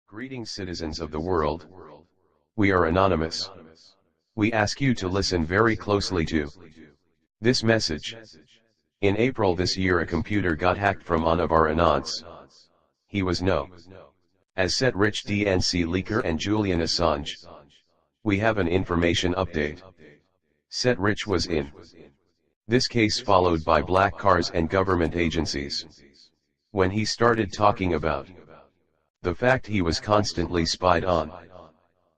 Greetings, citizens of the world. We are anonymous. We ask you to listen very closely to this message. In April this year, a computer got hacked from one of our anons. He was known as Set Rich, DNC leaker, and Julian Assange. We have an information update. Set Rich was in this case, followed by black cars and government agencies. When he started talking about the fact he was constantly spied on,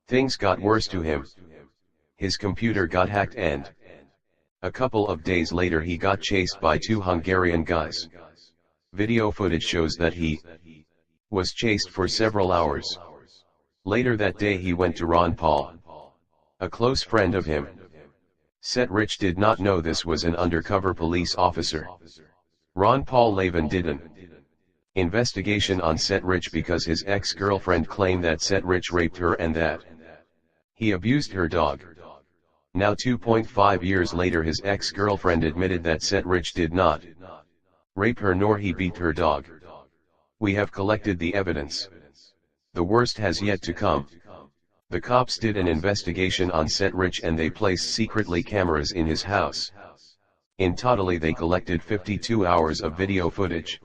things got worse to him. His computer got hacked, and a couple of days later he got chased by two Hungarian guys. Video footage shows that he was chased for several hours. Later that day he went to Ron Paul, a close friend of him. Set Rich did not know this was an undercover police officer. Ron Paul Lavin did an investigation on Set Rich because his ex-girlfriend claimed that Set Rich raped her and that he abused her dog. Now 2.5 years later, his ex-girlfriend admitted that Set Rich did not rape her nor he beat her dog. We have collected the evidence. The worst has yet to come. The cops did an investigation on Set Rich and they placed secretly cameras in his house. In total they collected 52 hours of video footage.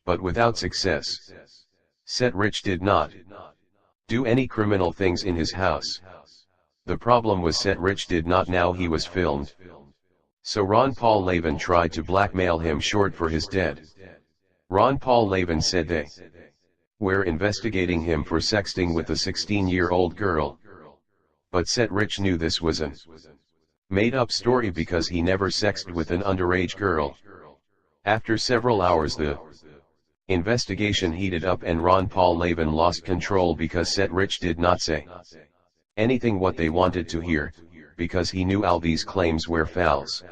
But without success. Set Rich did not do any criminal things in his house. The problem was Set Rich did not know he was filmed. So Ron Paul Lavin tried to blackmail him short for his dead. Ron Paul Lavin said they were investigating him for sexting with a 16-year-old girl. But Set Rich knew this was an made-up story because he never sexted with an underage girl. After several hours the investigation heated up and Ron Paul Lavin lost control because Set Rich did not say anything what they wanted to hear, because he knew all these claims were false.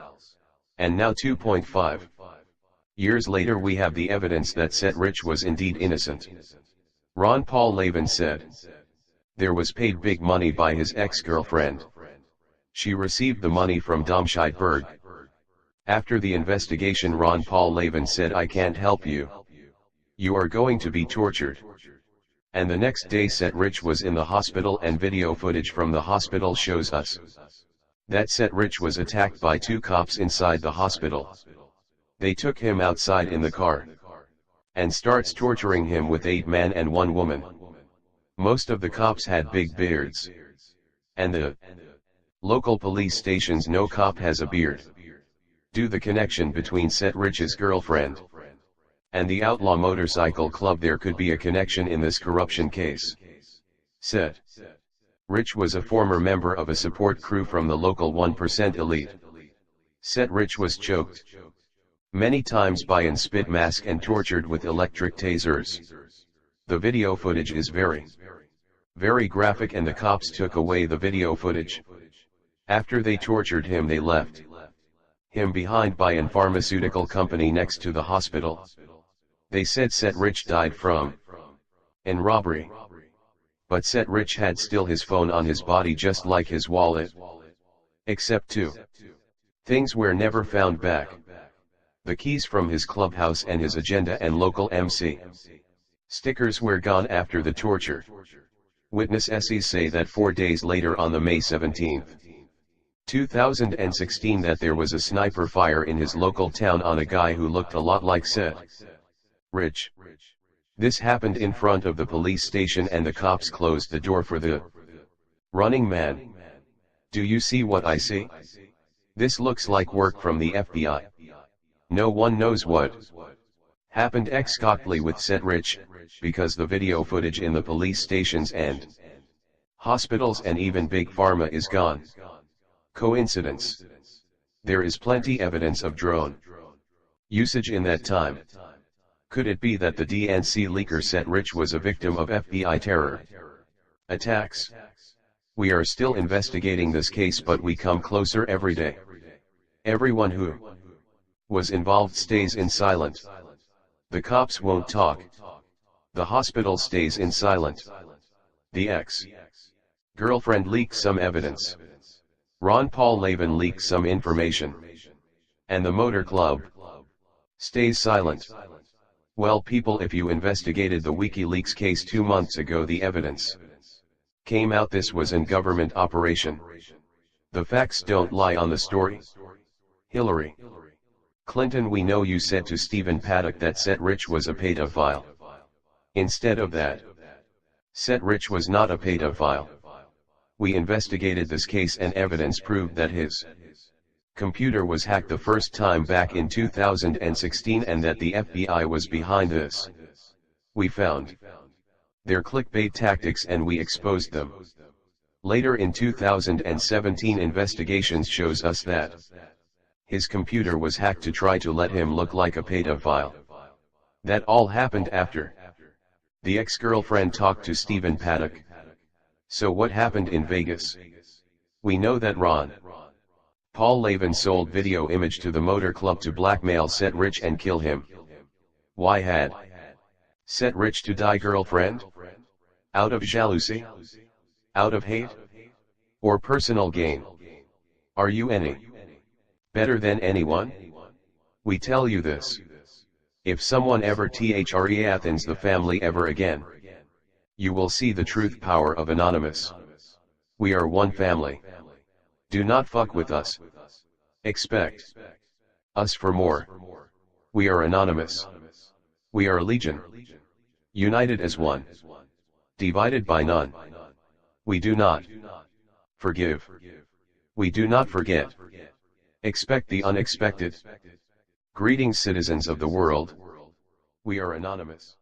And now 2.5 years later we have the evidence that Set Rich was indeed innocent. Ron Paul Lavin said there was paid big money by his ex-girlfriend. She received the money from Domscheidberg. After the investigation, Ron Paul Lavin said, "I can't help you. You are going to be tortured." And the next day Set Rich was in the hospital, and video footage from the hospital shows us that Set Rich was attacked by two cops inside the hospital. They took him outside in the car and starts torturing him with 8 men and 1 woman. Most of the cops had big beards. And the local police stations, no cop has a beard. Do the connection between Set Rich's girlfriend and the Outlaw Motorcycle Club. There could be a connection in this corruption case. Set Rich was a former member of a support crew from the local 1% elite. Set Rich was choked many times by an spit mask and tortured with electric tasers. The video footage is very graphic, and the cops took away the video footage. After they tortured him, they left him behind by an pharmaceutical company next to the hospital. They said Set Rich died from an robbery. But Set Rich had still his phone on his body, just like his wallet. Except 2 things were never found back: the keys from his clubhouse and his agenda and local MC stickers were gone after the torture. Witnesses say that 4 days later, on the May 17, 2016, that there was a sniper fire in his local town on a guy who looked a lot like Set Rich. This happened in front of the police station and the cops closed the door for the running man. Do you see what I see? This looks like work from the FBI. No one knows what happened exactly with Set Rich, because the video footage in the police stations and hospitals and even Big Pharma is gone. Coincidence? There is plenty evidence of drone usage in that time. Could it be that the DNC leaker Set Rich was a victim of FBI terror attacks? We are still investigating this case, but we come closer every day. Everyone who was involved stays in silent. The cops won't talk. The hospital stays in silent. The ex-girlfriend leaked some evidence. Ron Paul Lavin leaked some information. And the motor club stays silent. Well people, if you investigated the WikiLeaks case 2 months ago, the evidence came out this was an government operation. The facts don't lie on the story. Hillary Clinton, we know you said to Stephen Paddock that Seth Rich was a pedophile. Instead of that, Seth Rich was not a pedophile. We investigated this case and evidence proved that his computer was hacked the first time back in 2016 and that the FBI was behind this. We found their clickbait tactics and we exposed them. Later in 2017 investigations shows us that his computer was hacked to try to let him look like a pedophile. That all happened after the ex-girlfriend talked to Stephen Paddock. So what happened in Vegas? We know that Ron Paul Lavin sold video image to the motor club to blackmail Seth Rich and kill him. Why had Seth Rich to die girlfriend? Out of jealousy? Out of hate? Or personal gain? Are you any better than anyone? We tell you this. If someone ever thre Athens the family ever again, you will see the truth power of Anonymous. We are one family. Do not fuck with us. Expect us for more. We are Anonymous. We are Legion. United as one. Divided by none. We do not forgive. We do not forget. Expect the unexpected. Greetings citizens of the world. We are Anonymous.